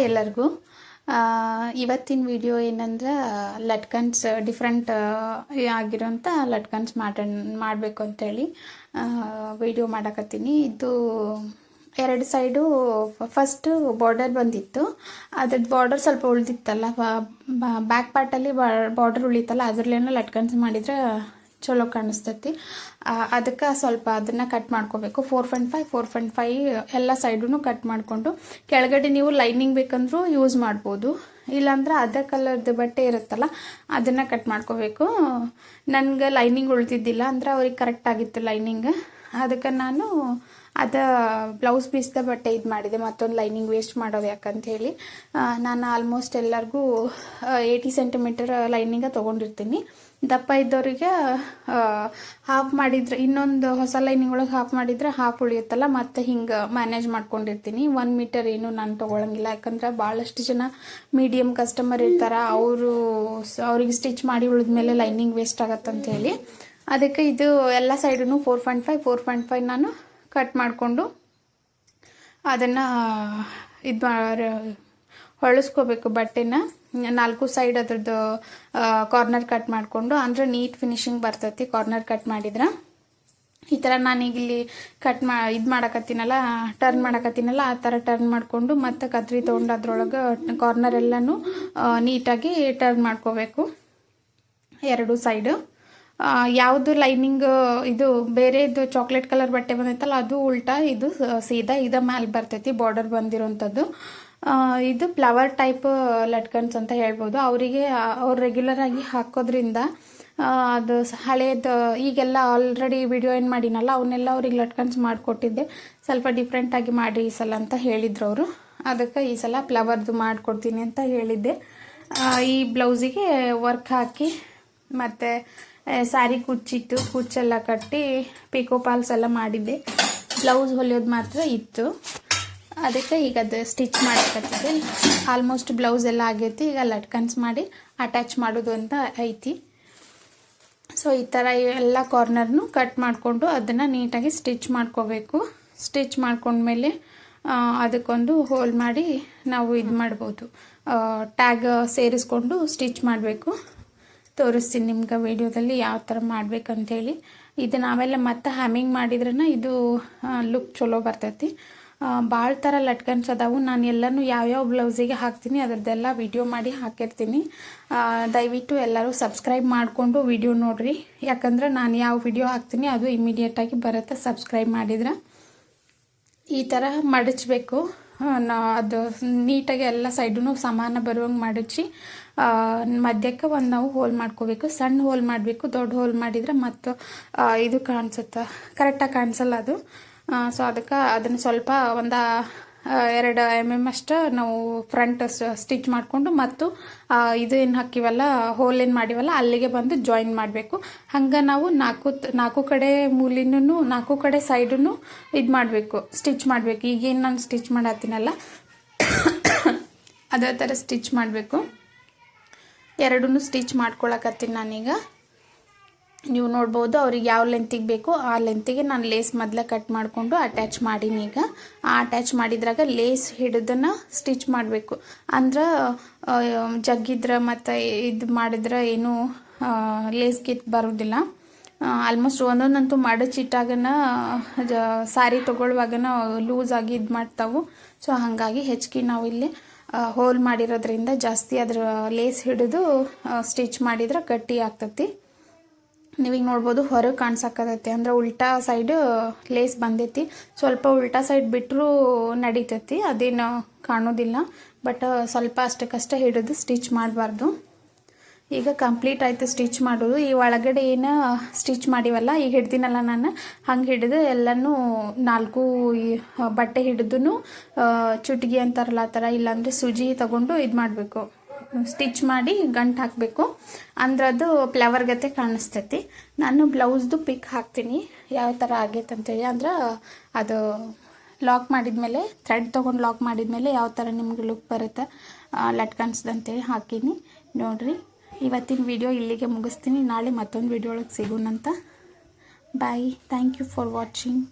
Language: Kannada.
ಹಾಯ್ ಎಲ್ಲರಿಗೂ. ಇವತ್ತಿನ ವಿಡಿಯೋ ಏನಂದ್ರೆ ಲಟ್ಕನ್ಸ್ ಡಿಫ್ರೆಂಟ್ ಆಗಿರೋಂಥ ಲಟ್ಕನ್ಸ್ ಮಾಡಬೇಕು ಅಂತೇಳಿ ವಿಡಿಯೋ ಮಾಡಕತ್ತೀನಿ. ಇದು ಎರಡು ಸೈಡು ಫಸ್ಟು ಬಾರ್ಡರ್ ಬಂದಿತ್ತು, ಅದ್ರದ್ದು ಬಾರ್ಡರ್ ಸ್ವಲ್ಪ ಉಳಿದಿತ್ತಲ್ಲ, ಬ್ಯಾಕ್ ಪಾರ್ಟಲ್ಲಿ ಬಾರ್ಡರ್ ಉಳಿತಲ್ಲ, ಅದ್ರಲ್ಲೇನೋ ಲಟ್ಕನ್ಸ್ ಮಾಡಿದ್ರೆ ಚಲೋ ಕಾಣಿಸ್ತೈತಿ. ಅದಕ್ಕೆ ಸ್ವಲ್ಪ ಅದನ್ನು ಕಟ್ ಮಾಡ್ಕೋಬೇಕು. 4.5 ಎಲ್ಲ ಸೈಡೂ ಕಟ್ ಮಾಡಿಕೊಂಡು ಕೆಳಗಡೆ ನೀವು ಲೈನಿಂಗ್ ಬೇಕಂದ್ರೂ ಯೂಸ್ ಮಾಡ್ಬೋದು, ಇಲ್ಲಾಂದ್ರೆ ಅದೇ ಕಲರ್ದು ಬಟ್ಟೆ ಇರುತ್ತಲ್ಲ ಅದನ್ನು ಕಟ್ ಮಾಡ್ಕೋಬೇಕು. ನನಗೆ ಲೈನಿಂಗ್ ಉಳಿದಿದ್ದಿಲ್ಲ, ಅಂದ್ರೆ ಅವ್ರಿಗೆ ಕರೆಕ್ಟ್ ಆಗಿತ್ತು ಲೈನಿಂಗ್. ಅದಕ್ಕೆ ನಾನು ಬ್ಲೌಸ್ ಪೀಸ್ದ ಬಟ್ಟೆ ಇದು ಮಾಡಿದೆ, ಮತ್ತೊಂದು ಲೈನಿಂಗ್ ವೇಸ್ಟ್ ಮಾಡೋದು ಯಾಕಂತ ಹೇಳಿ. ನಾನು ಆಲ್ಮೋಸ್ಟ್ ಎಲ್ಲರಿಗೂ 80 ಸೆಂಟಿಮೀಟರ್ ಲೈನಿಂಗ ತೊಗೊಂಡಿರ್ತೀನಿ. ದಪ್ಪ ಇದ್ದವರಿಗೆ ಹಾಫ್ ಮಾಡಿದ್ರೆ, ಇನ್ನೊಂದು ಹೊಸ ಲೈನಿಂಗ್ ಒಳಗೆ ಹಾಫ್ ಮಾಡಿದ್ರೆ ಹಾಫ್ ಉಳಿಯುತ್ತಲ್ಲ, ಮತ್ತೆ ಹಿಂಗೆ ಮ್ಯಾನೇಜ್ ಮಾಡ್ಕೊಂಡಿರ್ತೀನಿ. 1 ಮೀಟರ್ ಏನು ನಾನು ತೊಗೊಳಂಗಿಲ್ಲ, ಯಾಕಂದ್ರೆ ಭಾಳಷ್ಟು ಜನ ಮೀಡಿಯಮ್ ಕಸ್ಟಮರ್ ಇರ್ತಾರೆ, ಅವ್ರಿಗೆ ಸ್ಟಿಚ್ ಮಾಡಿ ಉಳಿದ್ಮೇಲೆ ಲೈನಿಂಗ್ ವೇಸ್ಟ್ ಆಗತ್ತಂತ ಹೇಳಿ. ಅದಕ್ಕೆ ಇದು ಎಲ್ಲ ಸೈಡೂ 4.5 ನಾನು ಕಟ್ ಮಾಡಿಕೊಂಡು ಅದನ್ನು ಹೊಳಿಸ್ಕೋಬೇಕು. ಬಟ್ಟೆನ 4 ಸೈಡ್ ಅದ್ರದ್ದು ಕಾರ್ನರ್ ಕಟ್ ಮಾಡಿಕೊಂಡು, ಅಂದರೆ ನೀಟ್ ಫಿನಿಶಿಂಗ್ ಬರ್ತೈತಿ ಕಾರ್ನರ್ ಕಟ್ ಮಾಡಿದ್ರೆ. ಈ ಥರ ನಾನೀಗ ಇಲ್ಲಿ ಮಾಡಕತ್ತೀನಲ್ಲ, ಟರ್ನ್ ಮಾಡಕತ್ತೀನಲ್ಲ, ಆ ಥರ ಟರ್ನ್ ಮಾಡಿಕೊಂಡು ಮತ್ತೆ ಕತ್ರಿ ತೊಗೊಂಡು ಅದ್ರೊಳಗೆ ಕಾರ್ನರ್ ಎಲ್ಲನೂ ನೀಟಾಗಿ ಟರ್ನ್ ಮಾಡ್ಕೋಬೇಕು ಎರಡು ಸೈಡು. ಯಾವುದು ಲೈನಿಂಗ್ ಇದು ಬೇರೆದು ಚಾಕ್ಲೇಟ್ ಕಲರ್ ಬಟ್ಟೆ ಬಂದೈತಲ್ಲ ಅದು ಉಲ್ಟಾ, ಇದು ಸೀದಾ ಮೇಲೆ ಬರ್ತೈತಿ ಬಾರ್ಡರ್ ಬಂದಿರೋಂಥದ್ದು. ಇದು ಫ್ಲವರ್ ಟೈಪ್ ಲಟ್ಕನ್ಸ್ ಅಂತ ಹೇಳ್ಬೋದು. ಅವ್ರು ರೆಗ್ಯುಲರ್ ಆಗಿ ಹಾಕೋದ್ರಿಂದ ಅದು ಹಳೇದು ಈಗೆಲ್ಲ ಆಲ್ರೆಡಿ ವಿಡಿಯೋ ಏನು ಮಾಡಿನಲ್ಲ ಅವನ್ನೆಲ್ಲ ಅವ್ರಿಗೆ ಲಟ್ಕನ್ಸ್ ಮಾಡಿಕೊಟ್ಟಿದ್ದೆ. ಸ್ವಲ್ಪ ಡಿಫ್ರೆಂಟಾಗಿ ಮಾಡಿ ಈ ಸಲ ಅಂತ ಹೇಳಿದ್ರು ಅವರು. ಅದಕ್ಕೆ ಈ ಸಲ ಫ್ಲವರ್ದು ಮಾಡಿಕೊಡ್ತೀನಿ ಅಂತ ಹೇಳಿದ್ದೆ. ಈ ಬ್ಲೌಸಿಗೆ ವರ್ಕ್ ಹಾಕಿ ಮತ್ತು ಸ್ಯಾರಿ ಕುಚ್ಚೆಲ್ಲ ಕಟ್ಟಿ ಪಿಕೋ ಪಾಲ್ಸ್ ಎಲ್ಲ ಮಾಡಿದ್ದೆ. ಬ್ಲೌಸ್ ಹೊಲಿಯೋದು ಮಾತ್ರ ಇತ್ತು, ಅದಕ್ಕೆ ಈಗ ಅದು ಸ್ಟಿಚ್ ಮಾಡಕತ್ತಿದ್ದೆ. ಆಲ್ಮೋಸ್ಟ್ ಬ್ಲೌಸ್ ಎಲ್ಲ ಆಗೈತಿ, ಈಗ ಲಟ್ಕನ್ಸ್ ಮಾಡಿ ಅಟ್ಯಾಚ್ ಮಾಡೋದು ಅಂತ ಐತಿ. ಸೊ ಈ ಥರ ಎಲ್ಲ ಕಾರ್ನರ್ನು ಕಟ್ ಮಾಡಿಕೊಂಡು ಅದನ್ನು ನೀಟಾಗಿ ಸ್ಟಿಚ್ ಮಾಡ್ಕೋಬೇಕು. ಸ್ಟಿಚ್ ಮಾಡ್ಕೊಂಡ್ಮೇಲೆ ಅದಕ್ಕೊಂದು ಹೋಲ್ ಮಾಡಿ ನಾವು ಇದು ಮಾಡ್ಬೋದು, ಟ್ಯಾಗ್ ಸೇರಿಸ್ಕೊಂಡು ಸ್ಟಿಚ್ ಮಾಡಬೇಕು. ತೋರಿಸ್ತೀನಿ ನಿಮ್ಗೆ ವಿಡಿಯೋದಲ್ಲಿ ಯಾವ ಥರ ಮಾಡ್ಬೇಕಂತೇಳಿ. ಇದು ನಾವೆಲ್ಲ ಮತ್ತೆ ಹ್ಯಾಮಿಂಗ್ ಮಾಡಿದ್ರೇ ಇದು ಲುಕ್ ಚಲೋ ಬರ್ತೈತಿ. ಭಾಳ ಥರ ಲಟ್ಕನ್ಸ್ ಅದಾವು, ನಾನು ಎಲ್ಲನೂ ಯಾವ್ಯಾವ ಬ್ಲೌಸಿಗೆ ಹಾಕ್ತೀನಿ ಅದರದ್ದೆಲ್ಲ ವಿಡಿಯೋ ಮಾಡಿ ಹಾಕಿರ್ತೀನಿ. ದಯವಿಟ್ಟು ಎಲ್ಲರೂ ಸಬ್ಸ್ಕ್ರೈಬ್ ಮಾಡಿಕೊಂಡು ವಿಡಿಯೋ ನೋಡಿರಿ, ಯಾಕಂದ್ರೆ ನಾನು ಯಾವ ವಿಡಿಯೋ ಹಾಕ್ತೀನಿ ಅದು ಇಮಿಡಿಯೇಟಾಗಿ ಬರುತ್ತೆ ಸಬ್ಸ್ಕ್ರೈಬ್ ಮಾಡಿದ್ರೆ. ಈ ಥರ ಮಡಚಬೇಕು, ಅದು ನೀಟಾಗಿ ಎಲ್ಲ ಸೈಡೂ ಸಮಾನ ಬರುವಂಗೆ ಮಡಚಿ ಮಧ್ಯಕ್ಕೆ ಒಂದು ನಾವು ಹೋಲ್ ಮಾಡ್ಕೋಬೇಕು. ಸಣ್ಣ ಹೋಲ್ ಮಾಡಬೇಕು, ದೊಡ್ಡ ಹೋಲ್ ಮಾಡಿದರೆ ಮತ್ತು ಇದು ಕಾಣಿಸುತ್ತೆ, ಕರೆಕ್ಟಾಗಿ ಕಾಣಿಸಲ್ಲ ಅದು. ಸೊ ಅದಕ್ಕೆ ಅದನ್ನು ಸ್ವಲ್ಪ ಒಂದು 2 mm ಅಷ್ಟು ನಾವು ಫ್ರಂಟ್ ಸ್ಟಿಚ್ ಮಾಡಿಕೊಂಡು ಮತ್ತು ಇದು ಏನು ಹಾಕಿವಲ್ಲ ಹೋಲ್ ಏನು ಮಾಡಿವಲ್ಲ ಅಲ್ಲಿಗೆ ಬಂದು ಜಾಯಿನ್ ಮಾಡಬೇಕು. ಹಂಗೆ ನಾವು ನಾಲ್ಕು ಕಡೆ ಮೂಲಿನೂ 4 ಕಡೆ ಸೈಡೂ ಇದು ಮಾಡಬೇಕು, ಸ್ಟಿಚ್ ಮಾಡಬೇಕು. ಈಗೇನು ನಾನು ಸ್ಟಿಚ್ ಮಾಡತ್ತೀನಲ್ಲ ಅದೇ ಥರ ಸ್ಟಿಚ್ ಮಾಡಬೇಕು. ಎರಡೂ ಸ್ಟಿಚ್ ಮಾಡ್ಕೊಳಕತ್ತೀನಿ ನಾನೀಗ. ನೀವು ನೋಡ್ಬೋದು ಅವ್ರಿಗೆ ಯಾವ ಲೆಂತಿಗೆ ಬೇಕು ಆ ಲೆಂತಿಗೆ ನಾನು ಲೇಸ್ ಮೊದಲೇ ಕಟ್ ಮಾಡಿಕೊಂಡು ಅಟ್ಯಾಚ್ ಮಾಡೀನಿ. ಈಗ ಅಟ್ಯಾಚ್ ಮಾಡಿದ್ರಾಗ ಲೇಸ್ ಹಿಡಿದನ್ನು ಸ್ಟಿಚ್ ಮಾಡಬೇಕು, ಅಂದ್ರೆ ಜಗ್ಗಿದ್ರೆ ಮತ್ತು ಇದು ಮಾಡಿದ್ರೆ ಏನು ಲೇಸ್ ಕಿತ್ ಬರೋದಿಲ್ಲ. ಆಲ್ಮೋಸ್ಟ್ ಒಂದೊಂದಂತೂ ಮಡಚಿಟ್ಟಾಗನ ಸ್ಯಾರಿ ತೊಗೊಳ್ಳುವಾಗನ ಲೂಸ್ ಆಗಿ ಇದು ಮಾಡ್ತಾವೆ. ಸೊ ಹಾಗಾಗಿ ಹೆಚ್ಚಿಗೆ ನಾವು ಇಲ್ಲಿ ಹೋಲ್ ಮಾಡಿರೋದ್ರಿಂದ ಜಾಸ್ತಿ ಅದ್ರ ಲೇಸ್ ಹಿಡಿದು ಸ್ಟಿಚ್ ಮಾಡಿದ್ರೆ ಗಟ್ಟಿ ಆಗ್ತೈತಿ. ನೀವೀಗ ನೋಡ್ಬೋದು ಹೊರಗೆ ಕಾಣಿಸಕತ್ತೈತಿ, ಅಂದ್ರೆ ಉಲ್ಟಾ ಸೈಡ್ ಲೇಸ್ ಬಂದೈತಿ. ಸ್ವಲ್ಪ ಉಲ್ಟಾ ಸೈಡ್ ಬಿಟ್ಟರೂ ನಡೀತೈತಿ, ಅದೇನು ಕಾಣೋದಿಲ್ಲ. ಬಟ್ ಸ್ವಲ್ಪ ಅಷ್ಟಕ್ಕಷ್ಟೇ ಹಿಡಿದು ಸ್ಟಿಚ್ ಮಾಡಬಾರ್ದು. ಈಗ ಕಂಪ್ಲೀಟ್ ಆಯಿತು ಸ್ಟಿಚ್ ಮಾಡೋದು. ಈ ಒಳಗಡೆ ಏನು ಸ್ಟಿಚ್ ಮಾಡಿವಲ್ಲ ಈಗ ಹಿಡ್ದಿನಲ್ಲ ನಾನು, ಹಂಗೆ ಹಿಡಿದು ಎಲ್ಲನೂ 4 ಬಟ್ಟೆ ಹಿಡಿದು ಚುಟ್ಗಿ ಅಂತಾರಲ್ಲ ಆ ಥರ, ಇಲ್ಲಾಂದರೆ ಸೂಜಿ ತಗೊಂಡು ಇದು ಮಾಡಬೇಕು, ಸ್ಟಿಚ್ ಮಾಡಿ ಗಂಟು ಹಾಕಬೇಕು. ಅಂದ್ರೆ ಅದು ಫ್ಲವರ್ ಗತೆ ಕಾಣಿಸ್ತೈತಿ. ನಾನು ಬ್ಲೌಸ್ದು ಪಿಕ್ ಹಾಕ್ತೀನಿ ಯಾವ ಥರ ಆಗೈತೆ ಅಂತೇಳಿ, ಅಂದ್ರೆ ಅದು ಲಾಕ್ ಮಾಡಿದ್ಮೇಲೆ ಥ್ರೆಡ್ ತೊಗೊಂಡು ಲಾಕ್ ಮಾಡಿದ್ಮೇಲೆ ಯಾವ ಥರ ನಿಮ್ಗೆ ಲುಕ್ ಬರುತ್ತೆ ಲಟ್ಕನ್ಸ್ದಂತೇಳಿ ಹಾಕೀನಿ. ನೋಡಿರಿ, ಇವತ್ತಿನ ವಿಡಿಯೋ ಇಲ್ಲಿಗೆ ಮುಗಿಸ್ತೀನಿ. ನಾಳೆ ಮತ್ತೊಂದು ವಿಡಿಯೋ ಒಳಗೆ ಸಿಗೋಣಂತ. ಬಾಯ್, ಥ್ಯಾಂಕ್ ಯು ಫಾರ್ ವಾಚಿಂಗ್.